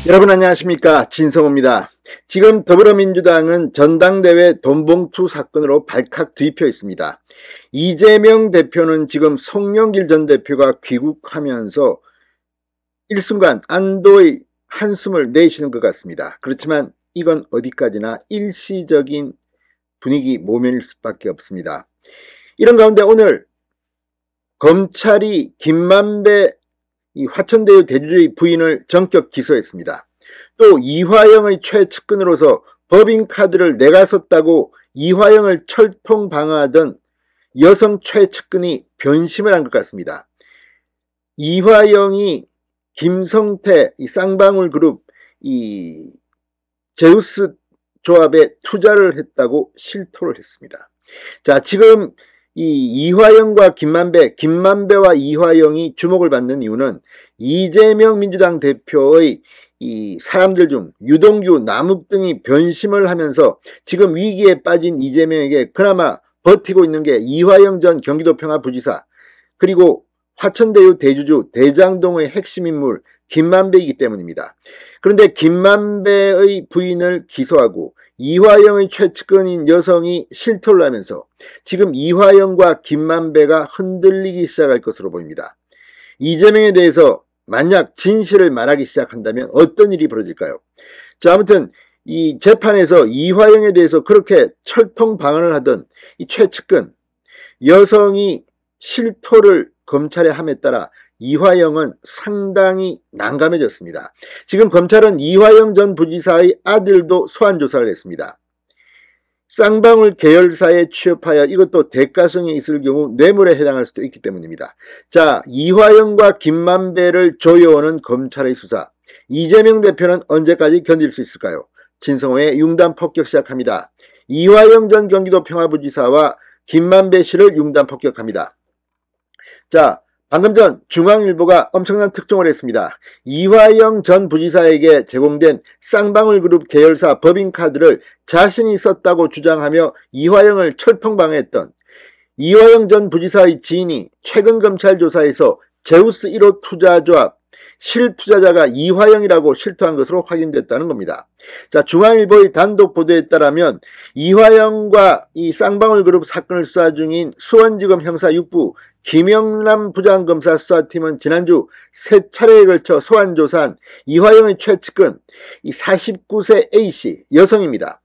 여러분 안녕하십니까, 진성호입니다. 지금 더불어민주당은 전당대회 돈봉투 사건으로 발칵 뒤집혀 있습니다. 이재명 대표는 지금 송영길 전 대표가 귀국하면서 일순간 안도의 한숨을 내쉬는 것 같습니다. 그렇지만 이건 어디까지나 일시적인 분위기 모면일 수밖에 없습니다. 이런 가운데 오늘 검찰이 김만배 화천대유 대주주의 부인을 전격 기소했습니다. 또 이화영의 최측근으로서 법인카드를 내가 썼다고 이화영을 철통 방어하던 여성 최측근이 변심을 한 것 같습니다. 이화영이 김성태 쌍방울 그룹 제우스 조합에 투자를 했다고 실토를 했습니다. 자, 지금 이화영과 김만배와 이화영이 주목을 받는 이유는 이재명 민주당 대표의 사람들 중 유동규, 남욱 등이 변심을 하면서 지금 위기에 빠진 이재명에게 그나마 버티고 있는 게 이화영 전 경기도평화부지사, 그리고 화천대유 대주주 대장동의 핵심 인물 김만배이기 때문입니다. 그런데 김만배의 부인을 기소하고 이화영의 최측근인 여성이 실토를 하면서 지금 이화영과 김만배가 흔들리기 시작할 것으로 보입니다. 이재명에 대해서 만약 진실을 말하기 시작한다면 어떤 일이 벌어질까요? 자, 아무튼 이 재판에서 이화영에 대해서 그렇게 철통 방어를 하던 이 최측근 여성이 실토를 검찰에 함에 따라 이화영은 상당히 난감해졌습니다. 지금 검찰은 이화영 전 부지사의 아들도 소환 조사를 했습니다. 쌍방울 계열사에 취업하여 이것도 대가성이 있을 경우 뇌물에 해당할 수도 있기 때문입니다. 자, 이화영과 김만배를 조여오는 검찰의 수사, 이재명 대표는 언제까지 견딜 수 있을까요? 진성호의 융단 폭격 시작합니다. 이화영 전 경기도 평화부지사와 김만배 씨를 융단 폭격합니다. 자, 방금 전 중앙일보가 엄청난 특종을 했습니다. 이화영 전 부지사에게 제공된 쌍방울 그룹 계열사 법인카드를 자신이 썼다고 주장하며 이화영을 철통방어했던 이화영 전 부지사의 지인이 최근 검찰 조사에서 제우스 1호 투자조합 실투자자가 이화영이라고 실토한 것으로 확인됐다는 겁니다. 자, 중앙일보의 단독 보도에 따르면 이화영과 이 쌍방울 그룹 사건을 수사 중인 수원지검 형사 6부 김영남 부장검사 수사팀은 지난주 3차례에 걸쳐 소환 조사한 이화영의 최측근 이 49세 A씨 여성입니다.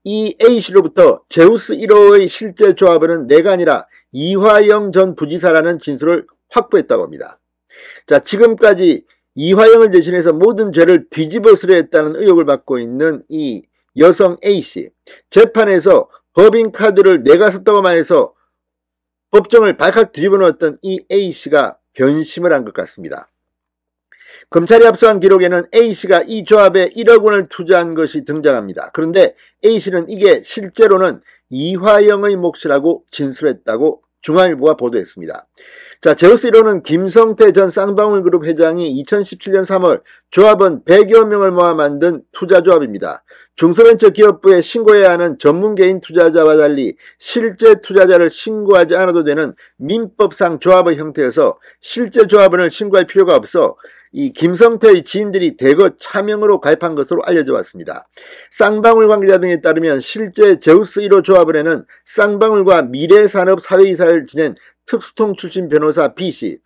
이 A씨로부터 제우스 1호의 실제 조합원은 내가 아니라 이화영 전 부지사라는 진술을 확보했다고 합니다. 자, 지금까지 이화영을 대신해서 모든 죄를 뒤집어쓰려 했다는 의혹을 받고 있는 이 여성 A씨, 재판에서 법인카드를 내가 썼다고 말해서 법정을 발칵 뒤집어 놓았던 이 A씨가 변심을 한 것 같습니다. 검찰이 압수한 기록에는 A씨가 이 조합에 1억 원을 투자한 것이 등장합니다. 그런데 A씨는 이게 실제로는 이화영의 몫이라고 진술했다고 중앙일보가 보도했습니다. 자, 제우스 1호는 김성태 전 쌍방울 그룹 회장이 2017년 3월 조합원 100여 명을 모아 만든 투자조합입니다. 중소벤처기업부에 신고해야 하는 전문개인 투자자와 달리 실제 투자자를 신고하지 않아도 되는 민법상 조합의 형태여서 실제 조합원을 신고할 필요가 없어 이 김성태의 지인들이 대거 차명으로 가입한 것으로 알려져 왔습니다. 쌍방울 관계자 등에 따르면 실제 제우스 1호 조합원에는 쌍방울과 미래산업 사회이사를 지낸 특수통 출신 변호사 B씨,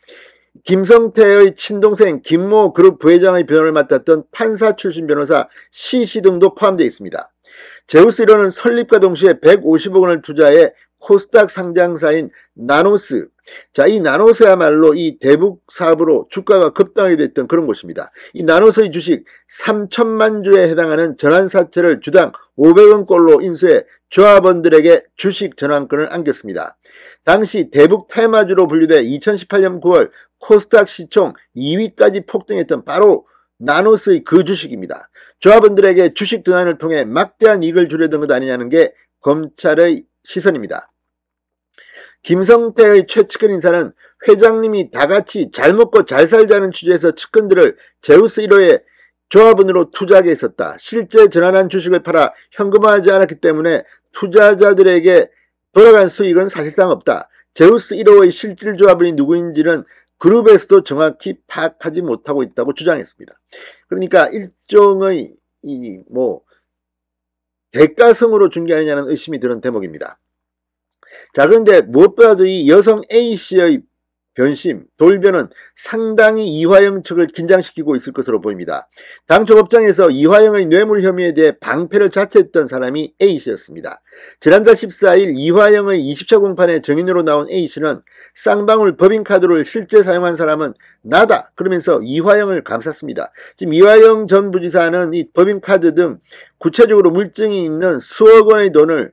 김성태의 친동생 김모 그룹 부회장의 변호를 맡았던 판사 출신 변호사 C씨 등도 포함되어 있습니다. 제우스 1호는 설립과 동시에 150억 원을 투자해 코스닥 상장사인 나노스, 자, 이 나노스야말로 이 대북 사업으로 주가가 급등하게 됐던 그런 곳입니다. 이 나노스의 주식 3천만 주에 해당하는 전환사채를 주당 500원꼴로 인수해 조합원들에게 주식 전환권을 안겼습니다. 당시 대북 테마주로 분류돼 2018년 9월 코스닥 시총 2위까지 폭등했던 바로 나노스의 그 주식입니다. 조합원들에게 주식 전환을 통해 막대한 이익을 주려던 것 아니냐는 게 검찰의 시선입니다. 김성태의 최측근 인사는 회장님이 다같이 잘 먹고 잘 살자는 취지에서 측근들을 제우스 1호에 조합원으로 투자하게 했었다. 실제 전환한 주식을 팔아 현금화하지 않았기 때문에 투자자들에게 돌아간 수익은 사실상 없다. 제우스 1호의 실질 조합원이 누구인지는 그룹에서도 정확히 파악하지 못하고 있다고 주장했습니다. 그러니까 일종의 대가성으로 준 게 아니냐는 의심이 드는 대목입니다. 자, 그런데 무엇보다도 이 여성 A씨의 변심, 돌변은 상당히 이화영 측을 긴장시키고 있을 것으로 보입니다. 당초 법정에서 이화영의 뇌물 혐의에 대해 방패를 자처했던 사람이 A씨였습니다. 지난달 14일 이화영의 20차 공판에 증인으로 나온 A씨는 쌍방울 법인카드를 실제 사용한 사람은 나다 그러면서 이화영을 감쌌습니다. 지금 이화영 전 부지사는 이 법인카드 등 구체적으로 물증이 있는 수억 원의 돈을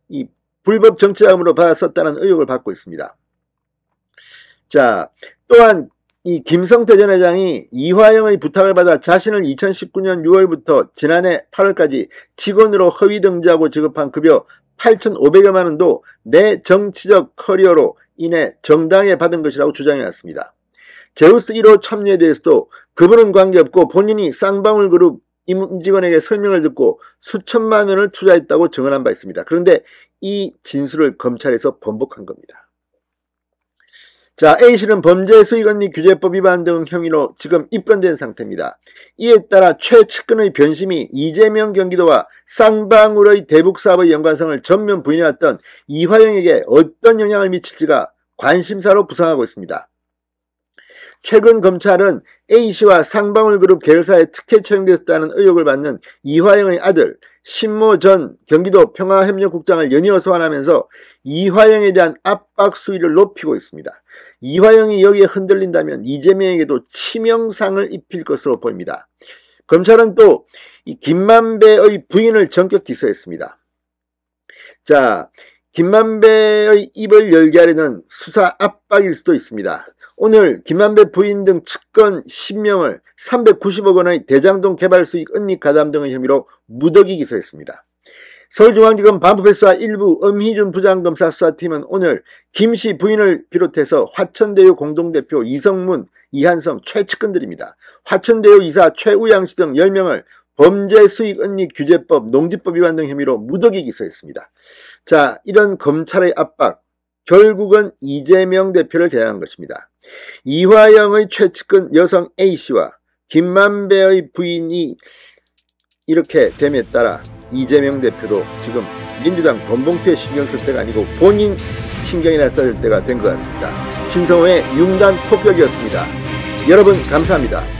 이 불법 정치자금으로 받아 썼다는 의혹을 받고 있습니다. 자, 또한 이 김성태 전 회장이 이화영의 부탁을 받아 자신을 2019년 6월부터 지난해 8월까지 직원으로 허위 등재하고 지급한 급여 8,500여만 원도 내 정치적 커리어로 인해 정당에 받은 것이라고 주장해왔습니다. 제우스 1호 참여에 대해서도 그분은 관계없고 본인이 쌍방울 그룹 임직원에게 설명을 듣고 수천만 원을 투자했다고 증언한 바 있습니다. 그런데 이 진술을 검찰에서 번복한 겁니다. 자, A씨는 범죄수익언니규제법 위반 등 혐의로 지금 입건된 상태입니다. 이에 따라 최측근의 변심이 이재명 경기도와 쌍방울의 대북사업의 연관성을 전면 부인해왔던 이화영에게 어떤 영향을 미칠지가 관심사로 부상하고 있습니다. 최근 검찰은 A씨와 쌍방울그룹 계열사에 특혜 채용됐다는 의혹을 받는 이화영의 아들 신모 전 경기도 평화협력국장을 연이어 소환하면서 이화영에 대한 압박 수위를 높이고 있습니다. 이화영이 여기에 흔들린다면 이재명에게도 치명상을 입힐 것으로 보입니다. 검찰은 또 이 김만배의 부인을 전격 기소했습니다. 자, 김만배의 입을 열게 하려는 수사 압박일 수도 있습니다. 오늘 김만배 부인 등 측근 10명을 390억 원의 대장동 개발 수익 은닉 가담 등의 혐의로 무더기 기소했습니다. 서울중앙지검 반부패수사 일부 엄희준 부장검사 수사팀은 오늘 김씨 부인을 비롯해서 화천대유 공동대표 이성문, 이한성 최측근들입니다. 화천대유 이사 최우양씨 등 10명을 범죄수익은닉규제법, 농지법 위반 등 혐의로 무더기 기소했습니다. 자, 이런 검찰의 압박, 결국은 이재명 대표를 겨냥한 것입니다. 이화영의 최측근 여성 A씨와 김만배의 부인이 이렇게 됨에 따라 이재명 대표도 지금 민주당 돈봉투에 신경 쓸 때가 아니고 본인 신경이나 써야 될 때가 된 것 같습니다. 신성호의 융단 폭격이었습니다. 여러분 감사합니다.